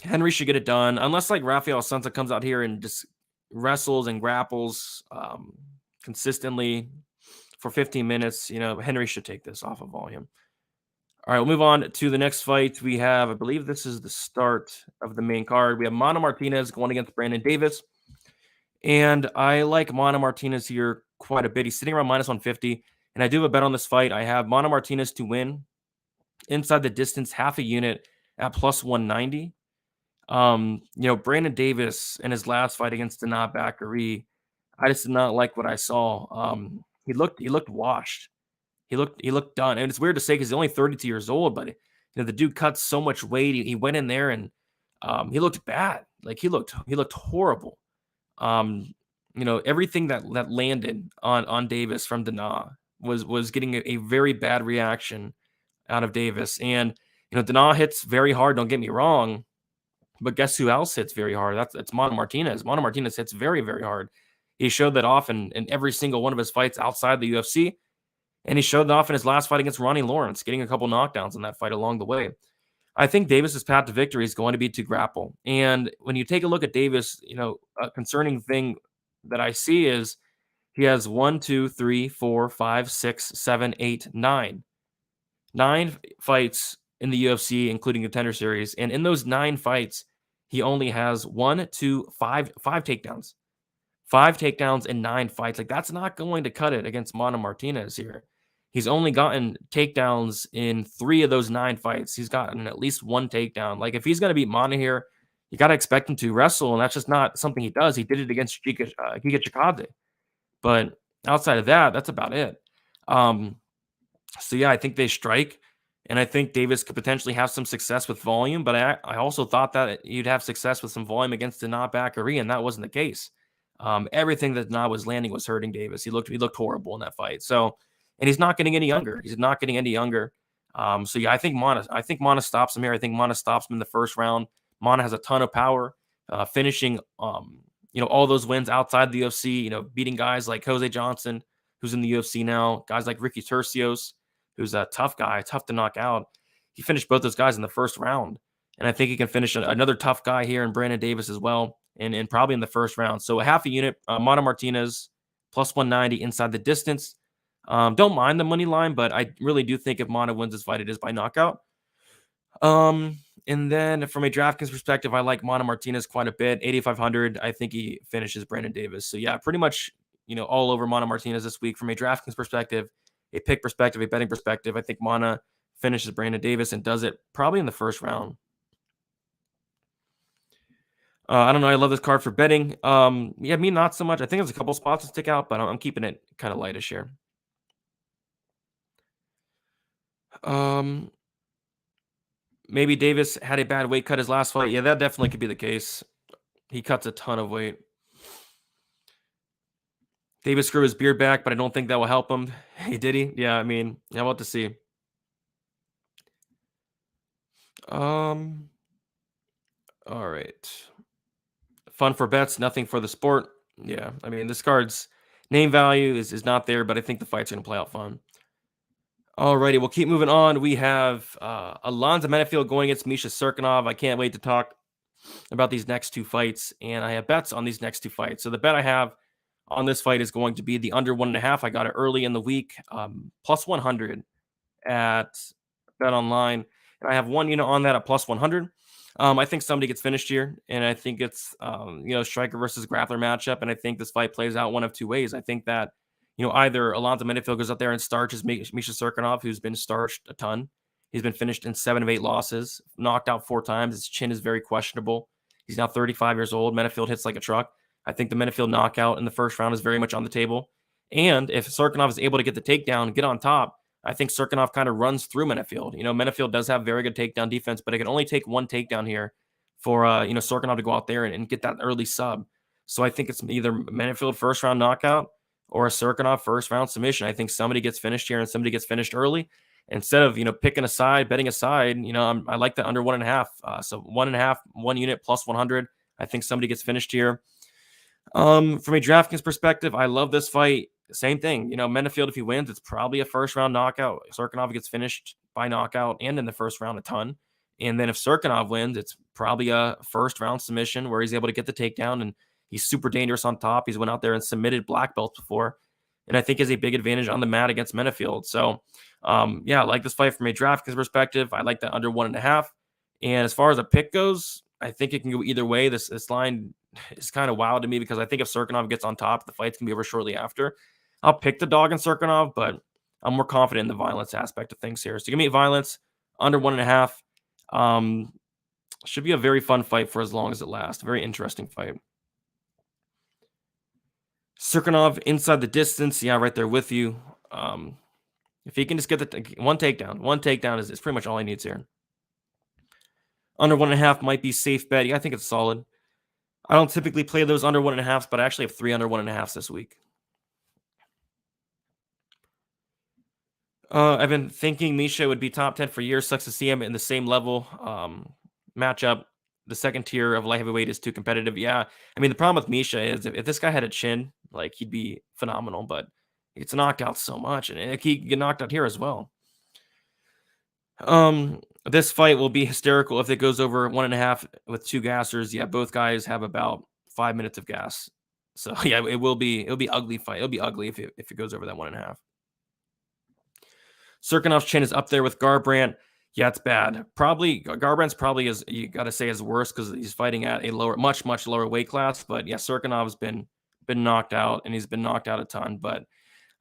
Speaker 3: Henry should get it done, unless like Rafael Sansa comes out here and just wrestles and grapples consistently for 15 minutes. Henry should take this off of volume. All right, we'll move on to the next fight. We have, I believe this is the start of the main card. We have Mana Martinez going against Brandon Davis. And I like Mana Martinez here quite a bit. He's sitting around minus 150. And I do have a bet on this fight. I have Mana Martinez to win inside the distance, half a unit at plus 190. Brandon Davis in his last fight against Danat Bakary, I just did not like what I saw. He looked washed. He looked done. And it's weird to say because he's only 32 years old, but the dude cut so much weight. He went in there and he looked bad. Like he looked horrible. Everything that landed on Davis from Danat was getting a very bad reaction out of Davis. And Danat hits very hard, don't get me wrong, but guess who else hits very hard? That's Mana Martinez. Mana Martinez hits very, very hard. He showed that off in every single one of his fights outside the UFC. And he showed that off in his last fight against Ronnie Lawrence, getting a couple knockdowns in that fight along the way. I think Davis's path to victory is going to be to grapple. And when you take a look at Davis, a concerning thing that I see is he has 1, 2, 3, 4, 5, 6, 7, 8, 9. 9 fights in the UFC, including the Contender Series. And in those 9 fights, he only has 5 takedowns. 5 takedowns in 9 fights. Like, that's not going to cut it against Mana Martinez here. He's only gotten takedowns in 3 of those 9 fights. He's gotten at least 1 takedown. Like, if he's going to beat Mana here, you got to expect him to wrestle, and that's just not something he does. He did it against Giga Chikadze. But outside of that, that's about it. So, yeah, I think they strike, and I think Davis could potentially have some success with volume, but I also thought that you'd have success with some volume against Danat Bakary, and that wasn't the case. Everything that Danat was landing was hurting Davis. He looked horrible in that fight. So, and he's not getting any younger. He's not getting any younger. So yeah, I think Mana stops him here. I think Mana stops him in the first round. Mana has a ton of power, finishing all those wins outside the UFC. Beating guys like Jose Johnson, who's in the UFC now. Guys like Ricky Tercios, who's a tough guy, tough to knock out. He finished both those guys in the first round, and I think he can finish another tough guy here in Brandon Davis as well. And probably in the first round. So a half a unit, Mana Martinez, plus 190 inside the distance. Don't mind the money line, but I really do think if Mana wins this fight, it is by knockout. And then from a DraftKings perspective, I like Mana Martinez quite a bit. 8,500. I think he finishes Brandon Davis. So yeah, pretty much, all over Mana Martinez this week from a DraftKings perspective, a pick perspective, a betting perspective. I think Mana finishes Brandon Davis and does it probably in the first round. I don't know. I love this card for betting. Yeah, me not so much. I think there's a couple spots to stick out, but I'm keeping it kind of lightish here. Maybe Davis had a bad weight cut his last fight. Yeah, that definitely could be the case. He cuts a ton of weight. Davis grew his beard back, but I don't think that will help him. Hey, did he? Yeah, I mean, how about to see? All right. Fun for bets, nothing for the sport. Yeah, I mean, this card's name value is not there, but I think the fight's going to play out fun. Alrighty, we'll keep moving on. We have Alonzo Menifield going against Misha Cirkunov. I can't wait to talk about these next 2 fights, and I have bets on these next 2 fights. So the bet I have on this fight is going to be the under 1.5. I got it early in the week, plus 100 at Bet Online, and I have 1 unit on that at plus 100. I think somebody gets finished here, and I think it's striker versus grappler matchup, and I think this fight plays out one of 2 ways. I think that either Alonzo Menifield goes out there and starches Misha Cirkunov, who's been starched a ton. He's been finished in 7 of 8 losses, knocked out 4 times. His chin is very questionable. He's now 35 years old. Menifield hits like a truck. I think the Menifield knockout in the first round is very much on the table. And if Cirkunov is able to get the takedown, get on top, I think Cirkunov kind of runs through Menifield. Menifield does have very good takedown defense, but it can only take one takedown here for Cirkunov to go out there and get that early sub. So I think it's either Menifield first round knockout or a Cirkunov first round submission. I think somebody gets finished here and somebody gets finished early. Instead of picking a side, betting a side, I like the under 1.5. So 1.5, 1 unit plus 100. I think somebody gets finished here. From a DraftKings perspective, I love this fight. Same thing, Menifield, if he wins, it's probably a first round knockout. Cirkunov gets finished by knockout and in the first round a ton. And then if Cirkunov wins, it's probably a first round submission where he's able to get the takedown and he's super dangerous on top. He's went out there and submitted black belts before. And I think has a big advantage on the mat against Menifield. So, I like this fight from a DraftKings perspective. I like that under 1.5. And as far as a pick goes, I think it can go either way. This line is kind of wild to me because I think if Cirkunov gets on top, the fight's going to be over shortly after. I'll pick the dog in Cirkunov, but I'm more confident in the violence aspect of things here. So give me violence, under 1.5. Should be a very fun fight for as long as it lasts. Very interesting fight. Cirkunov inside the distance. Yeah, right there with you. If he can just get the one takedown is pretty much all he needs here. Under 1.5 might be safe bet. Yeah, I think it's solid. I don't typically play those under 1.5s, but I actually have 3 under 1.5s this week. I've been thinking Misha would be top 10 for years. Sucks to see him in the same level matchup. The second tier of light heavyweight is too competitive. Yeah, I mean, the problem with Misha is if this guy had a chin, like, he'd be phenomenal, but he gets knocked out so much, and he can get knocked out here as well. This fight will be hysterical if it goes over 1.5 with 2 gassers. Yeah, both guys have about 5 minutes of gas. So yeah, it'll be ugly fight. It'll be ugly if it goes over that 1.5. Cirkunov's chin is up there with Garbrandt. Yeah, it's bad. Garbrandt's probably is, you got to say, is worse because he's fighting at a lower, much lower weight class. But yeah, Cirkunov's been knocked out, and he's been knocked out a ton. But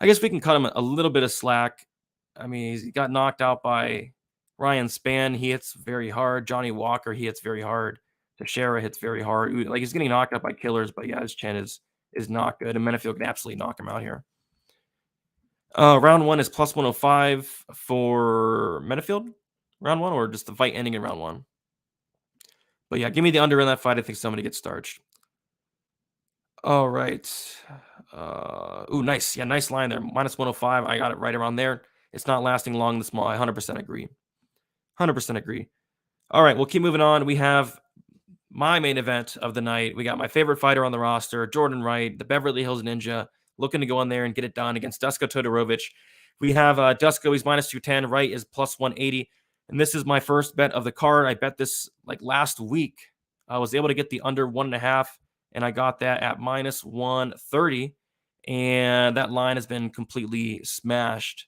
Speaker 3: I guess we can cut him a little bit of slack. I mean, he got knocked out by Ryan Spann. He hits very hard. Johnny Walker, he hits very hard. Teixeira hits very hard. Like, he's getting knocked out by killers, but yeah, his chin is not good. And Menifield can absolutely knock him out here. Round 1 is plus 105 for Menifield. Round 1, or just the fight ending in round 1. But yeah, give me the under in that fight. I think somebody gets starched. All right. Nice. Yeah, nice line there. Minus 105. I got it right around there. It's not lasting long this small. I 100% agree. 100% agree. All right, we'll keep moving on. We have my main event of the night. We got my favorite fighter on the roster, Jordan Wright, the Beverly Hills Ninja, looking to go in there and get it done against Dusko Todorovic. We have Dusko, he's minus 210. Wright is plus 180. And this is my first bet of the card. I bet this like last week. I was able to get the under 1.5, and I got that at minus 130. And that line has been completely smashed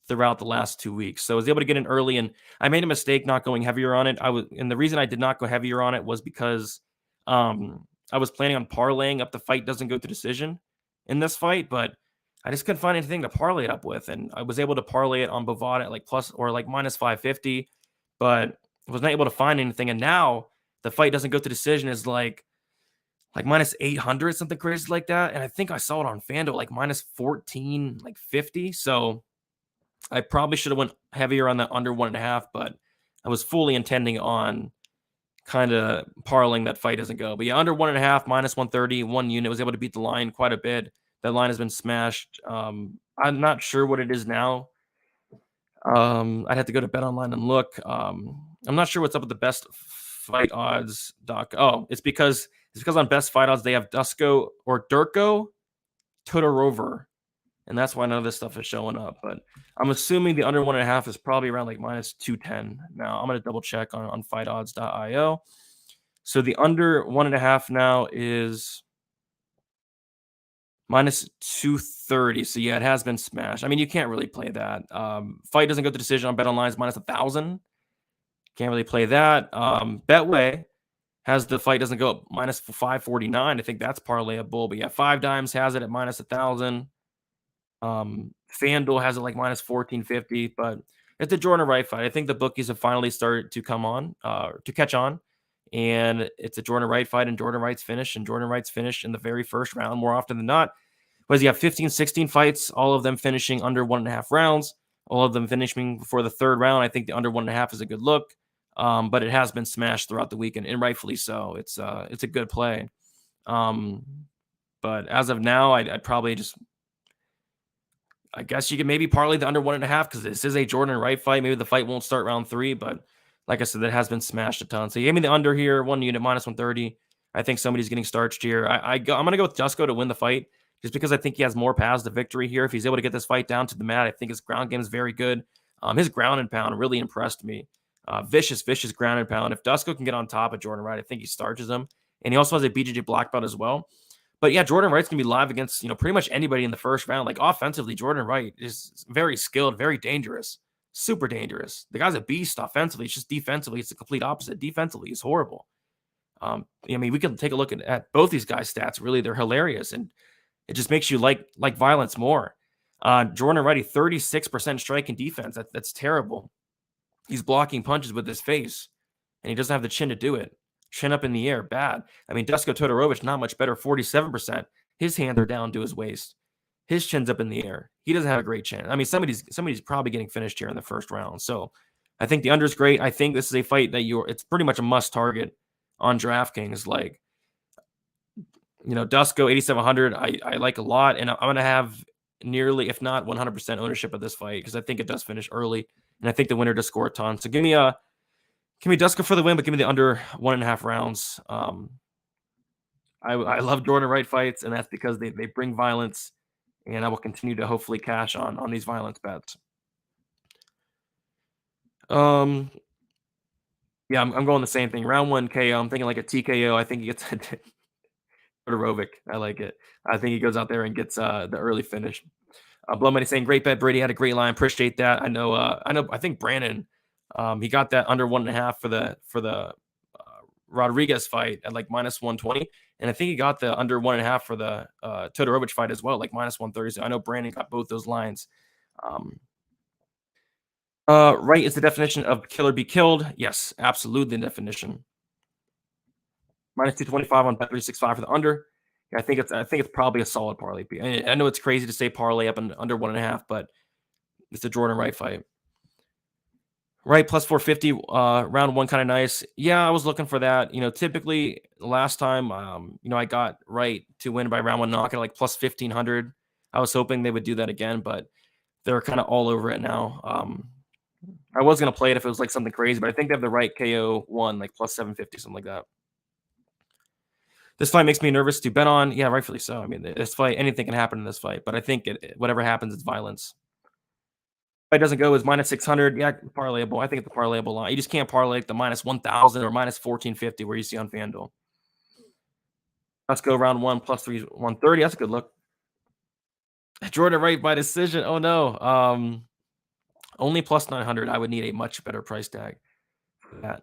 Speaker 3: throughout the last 2 weeks. So I was able to get in early, and I made a mistake not going heavier on it. And the reason I did not go heavier on it was because I was planning on parlaying up the fight doesn't go to decision in this fight, but I just couldn't find anything to parlay it up with. And I was able to parlay it on Bovada at like plus or like minus 550, but I was not able to find anything. And now the fight doesn't go to decision is like minus 800, something crazy like that. And I think I saw it on FanDuel like minus 14, like 50. So I probably should have went heavier on that under 1.5, but I was fully intending on kind of parlaying that fight doesn't go. But yeah, under 1.5, minus 130, 1 unit, was able to beat the line quite a bit. That line has been smashed. I'm not sure what it is now. I'd have to go to BetOnline and look. I'm not sure what's up with the best fight odds doc. Oh, it's because on best fight odds they have Dusko or Durko Todorovic, and that's why none of this stuff is showing up. But I'm assuming the under 1.5 is probably around like minus 210. Now I'm gonna double check on fightodds.io. So the under 1.5 now is minus 230. So yeah, it has been smashed. I mean, you can't really play that. Fight doesn't go to decision on BetOnline is minus 1,000. Can't really play that. Betway has the fight doesn't go up minus 549. I think that's parlayable. But yeah, 5 Dimes has it at minus 1,000. FanDuel has it like minus 1450. But it's the Jordan Wright fight. I think the bookies have finally started to come on, to catch on. and it's a Jordan Wright fight, and Jordan Wright's finished in the very first round more often than not. But you have 15, 16 fights, all of them finishing under 1.5 rounds, all of them finishing before the third round. I think the under 1.5 is a good look, but it has been smashed throughout the weekend, and rightfully so. It's a good play. But as of now, I'd probably just, I guess you could maybe parlay the under 1.5 because this is a Jordan Wright fight. Maybe the fight won't start round 3, but like I said, that has been smashed a ton. So you gave me the under here, 1 unit minus 130. I think somebody's getting starched here. I'm going to go with Dusko to win the fight just because I think he has more paths to victory here. If he's able to get this fight down to the mat, I think his ground game is very good. His ground and pound really impressed me. Vicious ground and pound. If Dusko can get on top of Jordan Wright, I think he starches him. And he also has a BJJ black belt as well. But yeah, Jordan Wright's going to be live against, pretty much anybody in the first round. Like offensively, Jordan Wright is very skilled, very dangerous, super dangerous. The guy's a beast offensively. It's just defensively, it's the complete opposite. Defensively, he's horrible. We can take a look at both these guys' stats. Really, they're hilarious. And it just makes you like violence more. Jordan Wright, 36% strike and defense. That's terrible. He's blocking punches with his face, and he doesn't have the chin to do it. Chin up in the air, bad. Dusko Todorovic, not much better, 47%. His hands are down to his waist. His chin's up in the air. He doesn't have a great chin. Somebody's probably getting finished here in the first round. So I think the under is great. I think this is a fight that it's pretty much a must target on DraftKings. Like, Dusko 8,700, I like a lot, and I'm going to have nearly, if not 100% ownership of this fight because I think it does finish early, and I think the winner does score a ton. So give me Dusko for the win, but give me the under 1.5 rounds. I love Jordan Wright fights, and that's because they bring violence, and I will continue to hopefully cash on these violence bets. Yeah, I'm going the same thing. Round 1 KO. I'm thinking like a TKO. I think he gets Todorovic. I like it. I think he goes out there and gets the early finish. Blow Money saying, great bet, Brady. Had a great line. Appreciate that. I think Brandon, he got that under 1.5 for the Rodriguez fight at like minus 120. And I think he got the under 1.5 for the Todorovic fight as well, like minus 130. So I know Brandon got both those lines. Right is the definition of kill or be killed. Yes, absolutely the definition. Minus 225 on Bet365 for the under. Yeah, I think it's probably a solid parlay. I know it's crazy to say parlay up and under 1.5, but it's a Jordan Wright fight. Right, plus 450, round 1, kind of nice. Yeah, I was looking for that. Typically last time, I got Wright to win by round 1 knockout, like plus 1,500. I was hoping they would do that again, but they're kind of all over it now. I was going to play it if it was like something crazy, but I think they have the Wright KO 1, like plus 750, something like that. This fight makes me nervous to bet on. Yeah, rightfully so. This fight, anything can happen in this fight, but I think whatever happens, it's violence. If it doesn't go, is minus 600. Yeah, parlayable. I think it's a parlayable line. You just can't parlay the minus 1,000 or minus 1,450 where you see on FanDuel. Let's go round 1 plus 130. That's a good look. Jordan Wright by decision. Oh no. Only plus 900. I would need a much better price tag for that.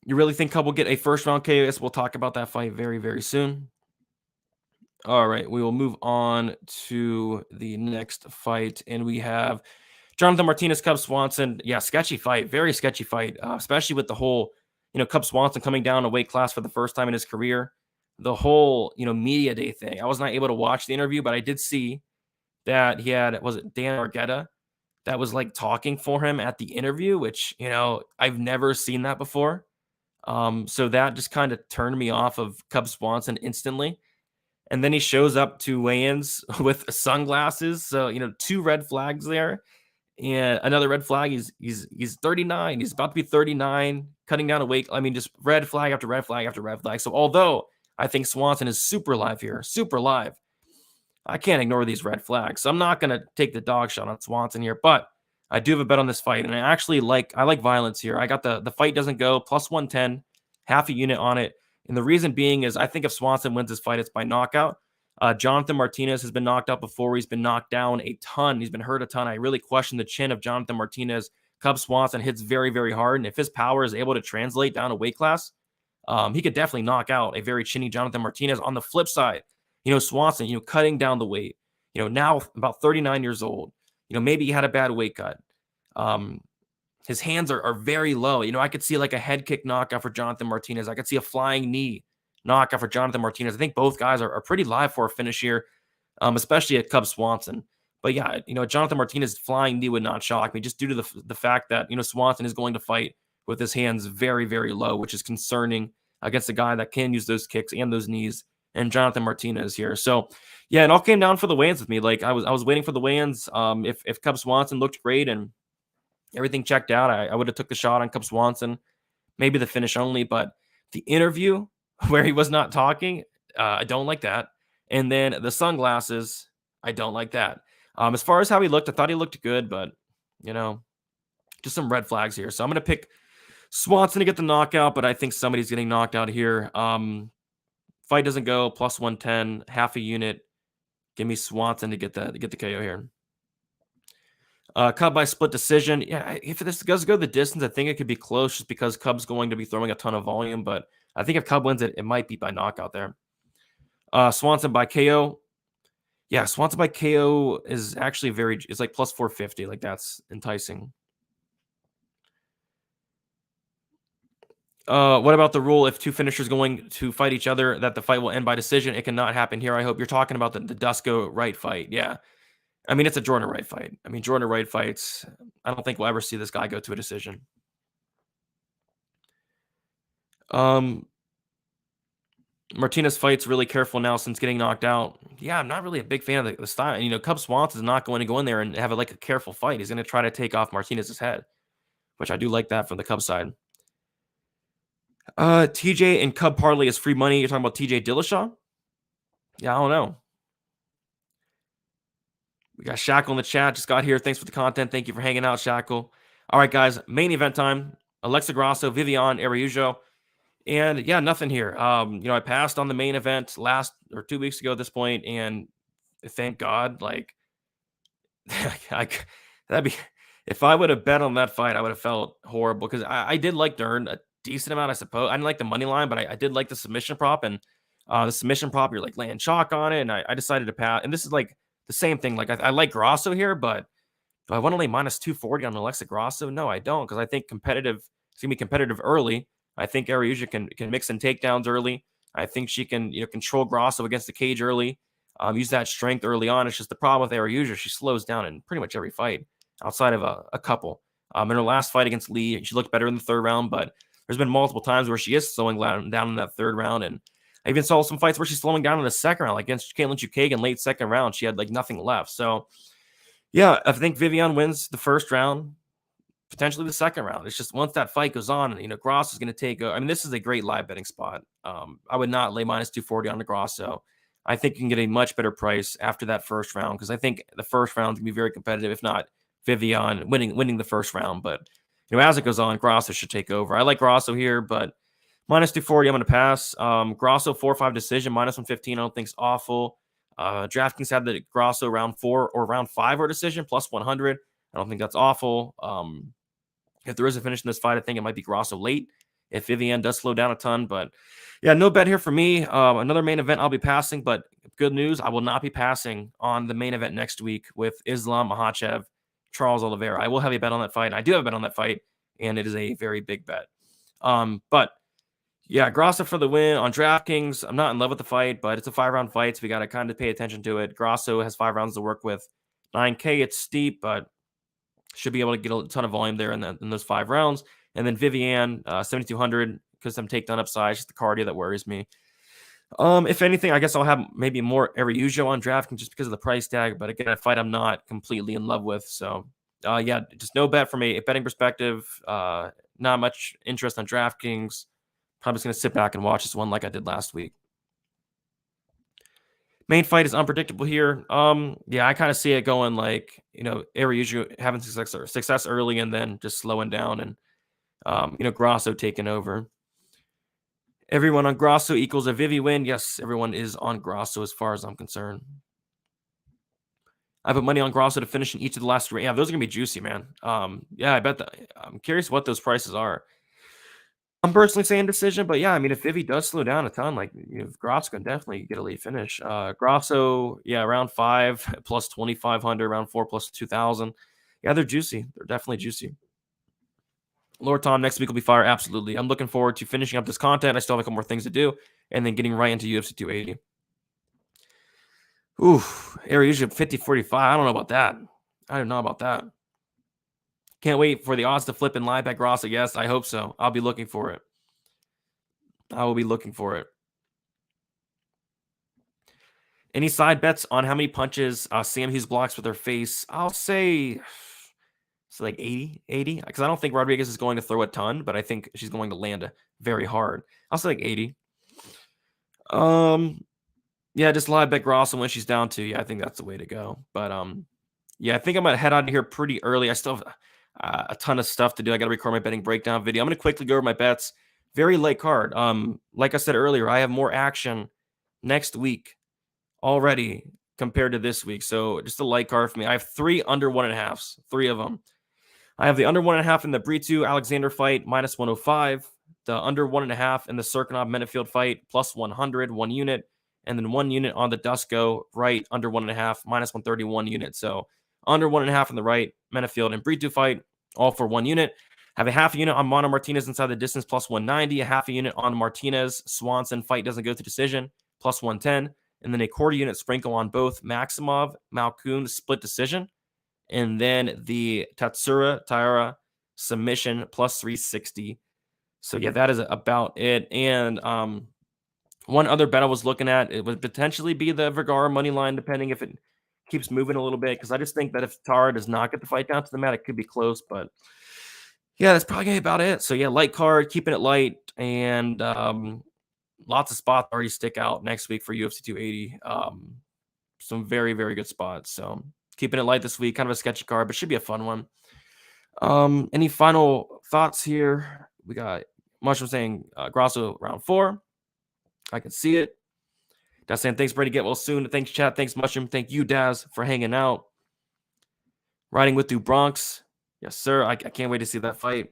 Speaker 3: You really think Cub will get a first round KO? Yes, we'll talk about that fight very, very soon. All right, we will move on to the next fight, and we have Jonathan Martinez, Cub Swanson. Yeah, sketchy fight, very sketchy fight, especially with the whole, Cub Swanson coming down a weight class for the first time in his career. The whole, media day thing. I was not able to watch the interview, but I did see that he had, was it Dan Argueta that was like talking for him at the interview, which, I've never seen that before. So that just kind of turned me off of Cub Swanson instantly. And then he shows up to weigh-ins with sunglasses. So, 2 red flags there. And another red flag, he's 39. He's about to be 39, cutting down a weight. Just red flag after red flag after red flag. So although I think Swanson is super live here, super live, I can't ignore these red flags. So I'm not going to take the dog shot on Swanson here, but I do have a bet on this fight. And I like violence here. I got the fight doesn't go, plus 110, half a unit on it. And the reason being is I think if Swanson wins this fight, it's by knockout. Jonathan Martinez has been knocked out before. He's been knocked down a ton. He's been hurt a ton. I really question the chin of Jonathan Martinez. Cub Swanson hits very, very hard. And if his power is able to translate down a weight class, he could definitely knock out a very chinny Jonathan Martinez. On the flip side, Swanson, cutting down the weight, now about 39 years old, maybe he had a bad weight cut. his hands are very low. You know, I could see like a head kick knockout for Jonathan Martinez. I could see a flying knee knockout for Jonathan Martinez. I think both guys are pretty live for a finish here, especially at Cub Swanson. But yeah, you know, Jonathan Martinez flying knee would not shock me, just due to the fact that, you know, Swanson is going to fight with his hands very, very low, which is concerning against a guy that can use those kicks and those knees, and Jonathan Martinez here. So yeah, it all came down for the weigh-ins with me. Like I was waiting for the weigh-ins. If Cub Swanson looked great and everything checked out, I would have took the shot on Cub Swanson, maybe the finish only. But the interview where he was not talking, I don't like that. And then the sunglasses, I don't like that. As far as how he looked, I thought he looked good, but, you know, just some red flags here. So I'm going to pick Swanson to get the knockout, but I think somebody's getting knocked out here. Fight doesn't go, plus 110, half a unit. Give me Swanson to get the KO here. Cub by split decision. Yeah, if this does go the distance, I think it could be close just because Cub's going to be throwing a ton of volume. But I think if Cub wins it, it might be by knockout there. Swanson by KO. Yeah, Swanson by KO is actually it's like plus 450. Like, that's enticing. What about the rule if two finishers going to fight each other that the fight will end by decision? It cannot happen here. I hope you're talking about the Dusko Wright fight. Yeah. I mean, it's a Jordan Wright fight. I mean, Jordan Wright fights, I don't think we'll ever see this guy go to a decision. Martinez fights really careful now since getting knocked out. Yeah, I'm not really a big fan of the style. You know, Cub Swanson is not going to go in there and have a careful fight. He's going to try to take off Martinez's head, which I do like that from the Cub side. TJ and Cub parlay is free money. You're talking about TJ Dillashaw? Yeah, I don't know. We got Shackle in the chat. Just got here. Thanks for the content. Thank you for hanging out, Shackle. All right, guys. Main event time. Alexa Grasso, Viviane Araújo. And yeah, nothing here. You know, I passed on the main event 2 weeks ago at this point, and thank God, like, that'd be, if I would have bet on that fight, I would have felt horrible, because I did like to earn a decent amount, I suppose. I didn't like the money line, but I did like the submission prop, and the submission prop, you're like laying chalk on it, and I decided to pass. And this is like the same thing. Like, I like Grasso here, but do I want to lay minus 240 on Alexa Grasso? No, I don't, because I think it's going to be competitive early. I think Araújo can mix in takedowns early. I think she can, you know, control Grasso against the cage early, use that strength early on. It's just the problem with Araújo, she slows down in pretty much every fight outside of a couple. In her last fight against Lee, she looked better in the third round, but there's been multiple times where she is slowing down in that third round. And I even saw some fights where she's slowing down in the second round, like against Caitlin Chukagian, late second round. She had like nothing left. So yeah, I think Viviane wins the first round, potentially the second round. It's just once that fight goes on, you know, Grasso is going to take. I mean, this is a great live betting spot. I would not lay minus 240 on the Grasso. I think you can get a much better price after that first round, because I think the first round can be very competitive, if not Viviane winning the first round. But you know, as it goes on, Grasso should take over. I like Grasso here, but minus 240, I'm going to pass. Grasso 4-5 decision, minus 115. I don't think is awful. DraftKings had the Grasso round 4 or round 5 or decision plus 100. I don't think that's awful. If there is a finish in this fight, I think it might be Grasso late if Viviane does slow down a ton. But yeah, no bet here for me. Another main event I'll be passing, but good news, I will not be passing on the main event next week with Islam Makhachev, Charles Oliveira. I will have a bet on that fight. I do have a bet on that fight, and it is a very big bet. But yeah, Grasso for the win on DraftKings. I'm not in love with the fight, but it's a 5-round fight, so we got to kind of pay attention to it. Grasso has 5 rounds to work with. 9K, it's steep, but should be able to get a ton of volume there in those 5 rounds. And then Viviane, 7,200, because some takedown upside. It's just the cardio that worries me. If anything, I guess I'll have maybe more Araújo on DraftKings just because of the price tag. But again, a fight I'm not completely in love with. So, yeah, just no bet from a betting perspective. Not much interest on DraftKings. Probably just going to sit back and watch this one like I did last week. Main fight is unpredictable here. Yeah, I kind of see it going like, you know, Araújo having success early and then just slowing down, and you know, Grasso taking over. Everyone on Grasso equals a Vivi win. Yes, everyone is on Grasso as far as I'm concerned. I put money on Grasso to finish in each of the last 3. Yeah, those are gonna be juicy, man. Yeah, I bet that. I'm curious what those prices are. I'm personally saying decision, but yeah, I mean, if Vivi does slow down a ton, like, you know, Grasso can definitely get a late finish. Grasso, yeah, round 5 plus 2,500, round 4 plus 2,000. Yeah, they're juicy. They're definitely juicy. Lord Tom, next week will be fire. Absolutely. I'm looking forward to finishing up this content. I still have a couple more things to do, and then getting right into UFC 280. Ooh, area usually 50-45. I don't know about that. I don't know about that. Can't wait for the odds to flip and lie back Ross. Yes, I hope so. I'll be looking for it. I will be looking for it. Any side bets on how many punches Sam Hughes blocks with her face? I'll say like 80, because I don't think Rodriguez is going to throw a ton, but I think she's going to land very hard. I'll say like 80. Yeah, just lie bet Grosso when she's down 2. Yeah, I think that's the way to go. But yeah, I think I'm gonna head out of here pretty early. I still have a ton of stuff to do. I got to record my betting breakdown video. I'm gonna quickly go over my bets. Very late card. Like I said earlier, I have more action next week already compared to this week. So just a light card for me. I have 3 under 1.5s, 3 of them. I have the under 1.5 in the Brito Alexander fight, minus 105. The under 1.5 in the Cirkunov Menifield fight, plus 100, 1 unit. And then 1 unit on the Dusko Wright, under 1.5, minus 131 unit. So under 1.5 in the Wright, Menifield, and Brito fight, all for 1 unit. Have a half a unit on Mono Martinez inside the distance, plus 190. A half a unit on Martinez Swanson fight doesn't go to decision, plus 110. And then a quarter unit sprinkle on both Maximov, Malcool split decision. And then the Tatsura, Taira submission, plus 360. So yeah, that is about it. And one other bet I was looking at, it would potentially be the Vergara money line, depending if it keeps moving a little bit. Because I just think that if Taira does not get the fight down to the mat, it could be close. But yeah, that's probably gonna be about it. So yeah, light card, keeping it light, and lots of spots already stick out next week for UFC 280. Some very, very good spots. So keeping it light this week, kind of a sketchy card, but should be a fun one. Any final thoughts here? We got Mushroom saying Grosso round 4. I can see it. Daz saying thanks, Brady. Get well soon. Thanks, chat. Thanks, Mushroom. Thank you, Daz, for hanging out. Riding with you, Bronx. Yes, sir. I can't wait to see that fight.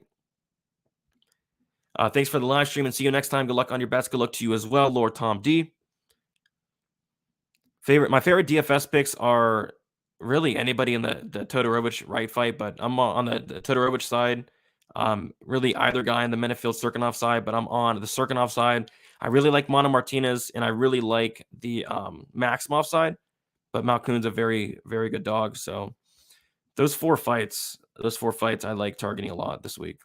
Speaker 3: Thanks for the live stream, and see you next time. Good luck on your bets. Good luck to you as well, Lord Tom D. My favorite DFS picks are really anybody in the Todorovic Wright fight, but I'm on the Todorovic side. Really either guy in the Menifield Cirkunov side, but I'm on the Cirkunov side. I really like Mono Martinez, and I really like the Maximov side, but Malcool's a very, very good dog. So those four fights I like targeting a lot this week.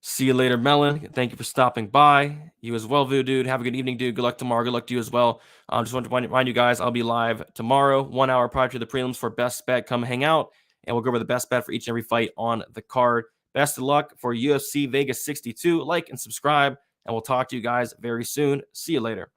Speaker 3: See you later, Melon. Thank you for stopping by. You as well, Vu, dude. Have a good evening, dude. Good luck tomorrow. Good luck to you as well. Just want to remind you guys, I'll be live tomorrow, 1 hour prior to the prelims for best bet. Come hang out, and we'll go over the best bet for each and every fight on the card. Best of luck for UFC Vegas 62. Like and subscribe, and we'll talk to you guys very soon. See you later.